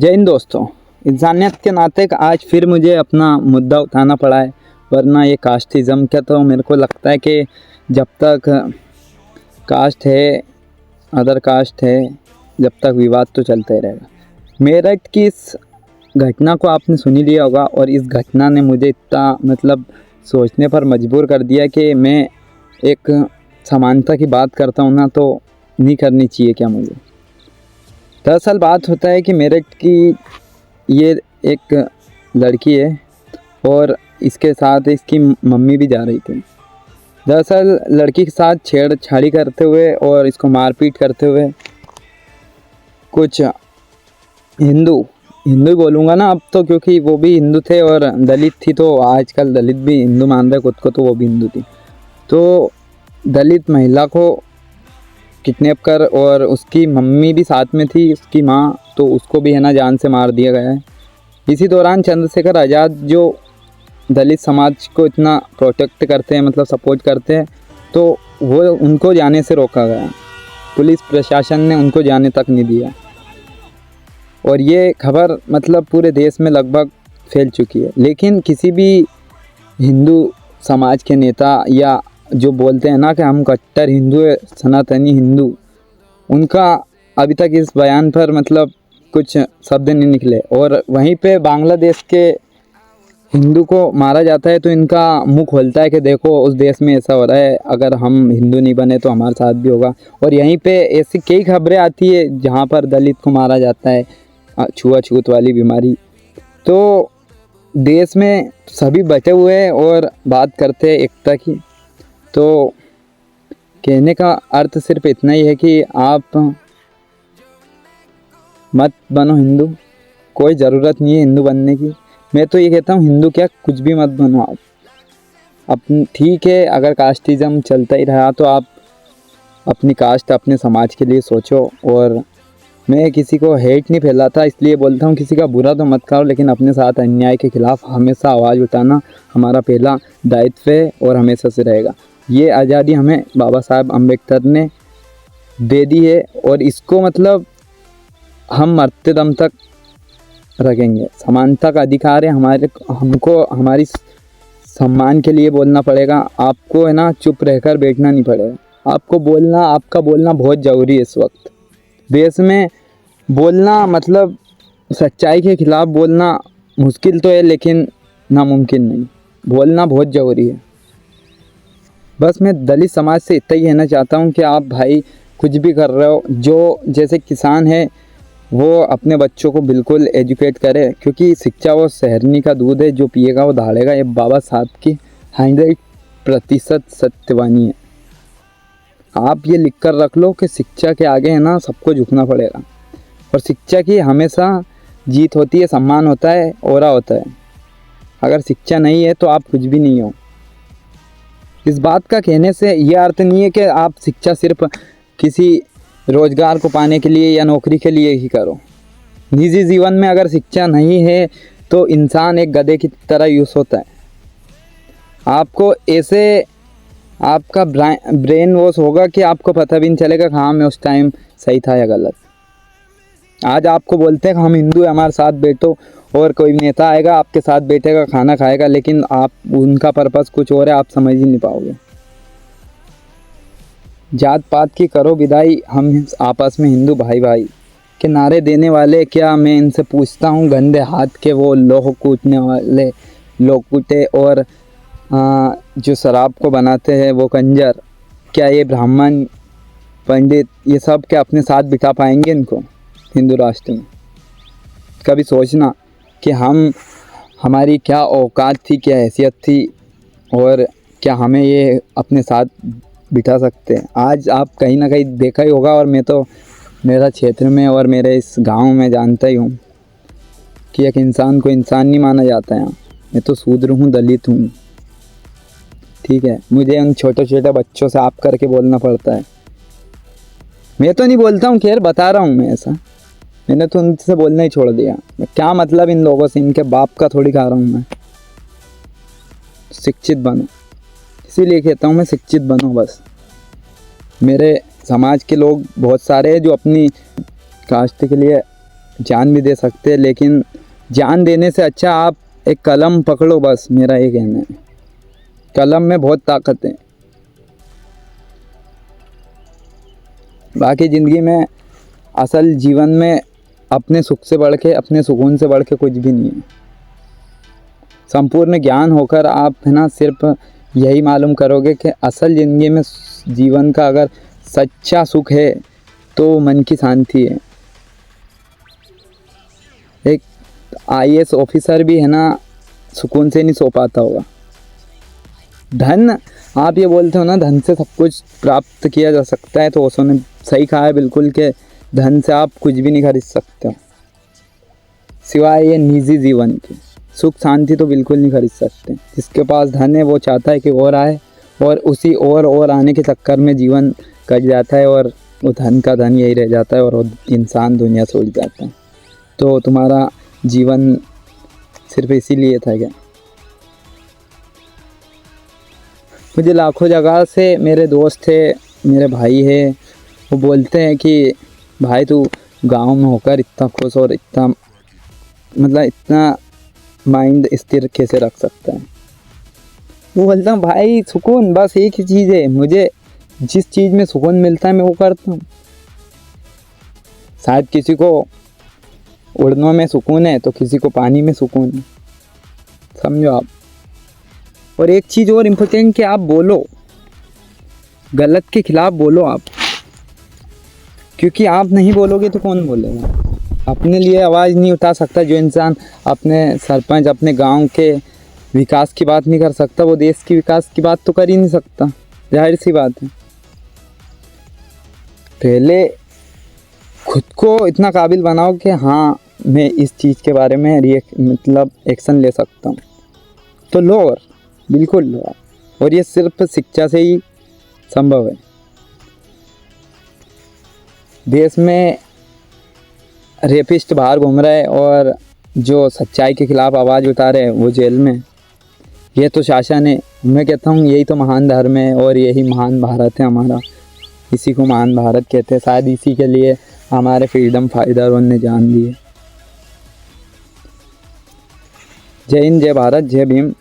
जय हिंद दोस्तों। इंसानियत के नाते आज फिर मुझे अपना मुद्दा उठाना पड़ा है, वरना ये कास्टिज़म का तो मेरे को लगता है कि जब तक कास्ट है, अदर कास्ट है, जब तक विवाद तो चलता ही रहेगा। मेरठ की इस घटना को आपने सुन ही लिया होगा और इस घटना ने मुझे इतना सोचने पर मजबूर कर दिया कि मैं एक समानता की बात करता हूँ ना, तो नहीं करनी चाहिए क्या मुझे। दरअसल बात होता है कि मेरठ की ये एक लड़की है और इसके साथ इसकी मम्मी भी जा रही थी। दरअसल लड़की के साथ छेड़छाड़ी करते हुए और इसको मारपीट करते हुए कुछ हिंदू ही बोलूँगा ना अब तो, क्योंकि वो भी हिंदू थे और दलित थी, तो आजकल दलित भी हिंदू मान रहे खुद को, तो वो भी हिंदू थी। तो दलित महिला को किडनैप कर, और उसकी मम्मी भी साथ में थी, उसकी माँ, तो उसको भी है ना जान से मार दिया गया है। इसी दौरान चंद्रशेखर आज़ाद जो दलित समाज को इतना प्रोटेक्ट करते हैं, मतलब सपोर्ट करते हैं, तो वो उनको जाने से रोका गया। पुलिस प्रशासन ने उनको जाने तक नहीं दिया और ये खबर मतलब पूरे देश में लगभग फैल चुकी है। लेकिन किसी भी हिंदू समाज के नेता या जो बोलते हैं ना कि हम कट्टर हिंदू है, सनातनी हिंदू, उनका अभी तक इस बयान पर मतलब कुछ शब्द नहीं निकले। और वहीं पे बांग्लादेश के हिंदू को मारा जाता है तो इनका मुंह खोलता है कि देखो उस देश में ऐसा हो रहा है, अगर हम हिंदू नहीं बने तो हमारे साथ भी होगा। और यहीं पे ऐसी कई खबरें आती है जहाँ पर दलित को मारा जाता है, छुआछूत वाली बीमारी। तो देश में सभी बचे हुए हैं और बात करते हैं एकता की। तो कहने का अर्थ सिर्फ इतना ही है कि आप मत बनो हिंदू, कोई ज़रूरत नहीं है हिंदू बनने की। मैं तो ये कहता हूँ हिंदू क्या, कुछ भी मत बनो आप। अब ठीक है, अगर कास्टिज़म चलता ही रहा तो आप अपनी कास्ट, अपने समाज के लिए सोचो। और मैं किसी को हेट नहीं फैलाता, इसलिए बोलता हूँ किसी का बुरा तो मत करो, लेकिन अपने साथ अन्याय के खिलाफ हमेशा आवाज़ उठाना हमारा पहला दायित्व है और हमेशा से रहेगा। ये आज़ादी हमें बाबा साहब अम्बेडकर ने दे दी है और इसको मतलब हम मरते दम तक रखेंगे। समानता का अधिकार है हमको हमारी सम्मान के लिए बोलना पड़ेगा। आपको है ना चुप रहकर बैठना नहीं पड़ेगा, आपको बोलना, आपका बोलना बहुत ज़रूरी है इस वक्त देश में। बोलना मतलब सच्चाई के खिलाफ बोलना मुश्किल तो है, लेकिन नामुमकिन नहीं। बोलना बहुत ज़रूरी है। बस मैं दलित समाज से इतना ही कहना चाहता हूँ कि आप भाई कुछ भी कर रहे हो, जो जैसे किसान है वो अपने बच्चों को बिल्कुल एजुकेट करे, क्योंकि शिक्षा वो शहरनी का दूध है, जो पिएगा वो दहाड़ेगा। ये बाबा साहब की 100% सत्यवाणी है। आप ये लिख कर रख लो कि शिक्षा के आगे है ना सबको झुकना पड़ेगा, और शिक्षा की हमेशा जीत होती है, सम्मान होता है, ओरा होता है। अगर शिक्षा नहीं है तो आप कुछ भी नहीं हो। इस बात का कहने से यह अर्थ नहीं है कि आप शिक्षा सिर्फ किसी रोज़गार को पाने के लिए या नौकरी के लिए ही करो। निजी जीवन में अगर शिक्षा नहीं है तो इंसान एक गधे की तरह यूज़ होता है। आपको ऐसे आपका ब्रेन वॉश होगा कि आपको पता भी नहीं चलेगा कि हाँ मैं उस टाइम सही था या गलत। आज आपको बोलते हैं कि हम हिंदू हैं, हमारे साथ बैठो, और कोई नेता आएगा आपके साथ बैठेगा, खाना खाएगा, लेकिन आप उनका पर्पस कुछ और है, आप समझ ही नहीं पाओगे। जात पात की करो विदाई, हम आपस में हिंदू भाई भाई के नारे देने वाले क्या मैं इनसे पूछता हूँ, गंदे हाथ के वो लोह कूटने वाले लोग कूटे, और जो शराब को बनाते हैं वो कंजर, क्या ये ब्राह्मण पंडित ये सब क्या अपने साथ बिठा पाएंगे इनको हिंदू राष्ट्र में? कभी सोचना कि हमारी क्या औकात थी, क्या हैसियत थी, और क्या हमें ये अपने साथ बिठा सकते हैं। आज आप कहीं ना कहीं देखा ही होगा, और मैं तो मेरा क्षेत्र में और मेरे इस गांव में जानता ही हूँ कि एक इंसान को इंसान नहीं माना जाता है। मैं तो शूद्र हूँ, दलित हूँ, ठीक है। मुझे उन छोटे छोटे बच्चों से आप करके बोलना पड़ता है। मैं तो नहीं बोलता हूँ, खैर बता रहा हूँ मैं ऐसा। मैंने तो उनसे बोलना ही छोड़ दिया। मैं क्या मतलब इन लोगों से, इनके बाप का थोड़ी खा रहा हूँ मैं। शिक्षित बनो, इसीलिए कहता हूँ मैं, शिक्षित बनो बस। मेरे समाज के लोग बहुत सारे हैं जो अपनी कास्ट के लिए जान भी दे सकते हैं, लेकिन जान देने से अच्छा आप एक कलम पकड़ो, बस मेरा ये कहना है। कलम में बहुत ताकत है। बाकी ज़िंदगी में असल जीवन में अपने सुख से बढ़ के, अपने सुकून से बढ़ के कुछ भी नहीं है। संपूर्ण ज्ञान होकर आप है ना सिर्फ यही मालूम करोगे कि असल ज़िंदगी में जीवन का अगर सच्चा सुख है तो मन की शांति है। एक IAS ऑफिसर भी है ना सुकून से नहीं सो पाता होगा। धन, आप ये बोलते हो ना धन से सब कुछ प्राप्त किया जा सकता है, तो ओशो ने सही कहा है बिल्कुल कि धन से आप कुछ भी नहीं खरीद सकते हो सिवाय ये निजी जीवन के। सुख शांति तो बिल्कुल नहीं खरीद सकते। जिसके पास धन है वो चाहता है कि और आए, और उसी और आने के चक्कर में जीवन कट जाता है, और वो धन का धन यही रह जाता है, और वो इंसान दुनिया से उड़ जाता है। तो तुम्हारा जीवन सिर्फ इसीलिए था क्या? मुझे लाखों जगह से मेरे दोस्त थे, मेरे भाई है, वो बोलते हैं कि भाई तू गांव में होकर इतना खुश और इतना मतलब इतना माइंड स्थिर कैसे रख सकता है। वो बोलता हूँ भाई सुकून बस एक ही चीज़ है, मुझे जिस चीज़ में सुकून मिलता है मैं वो करता हूँ। शायद किसी को उड़ने में सुकून है तो किसी को पानी में सुकून है, समझो आप। और एक चीज़ और इम्पोर्टेंट कि आप बोलो, गलत के खिलाफ बोलो आप, क्योंकि आप नहीं बोलोगे तो कौन बोलेगा। अपने लिए आवाज़ नहीं उठा सकता जो इंसान अपने सरपंच, अपने गांव के विकास की बात नहीं कर सकता, वो देश की विकास की बात तो कर ही नहीं सकता, जाहिर सी बात है। पहले खुद को इतना काबिल बनाओ कि हाँ मैं इस चीज़ के बारे में मतलब एक्शन ले सकता हूँ, तो लो, और बिल्कुल लो। और ये सिर्फ शिक्षा से ही संभव है। देश में रेपिस्ट बाहर घूम रहे हैं और जो सच्चाई के खिलाफ आवाज़ उठा रहे हैं वो जेल में। ये तो शासन है। मैं कहता हूँ यही तो महान धर्म है और यही महान भारत है हमारा। इसी को महान भारत कहते हैं। शायद इसी के लिए हमारे फ्रीडम फाइटरों ने जान दी है। जय हिंद, जय भारत, जय भीम।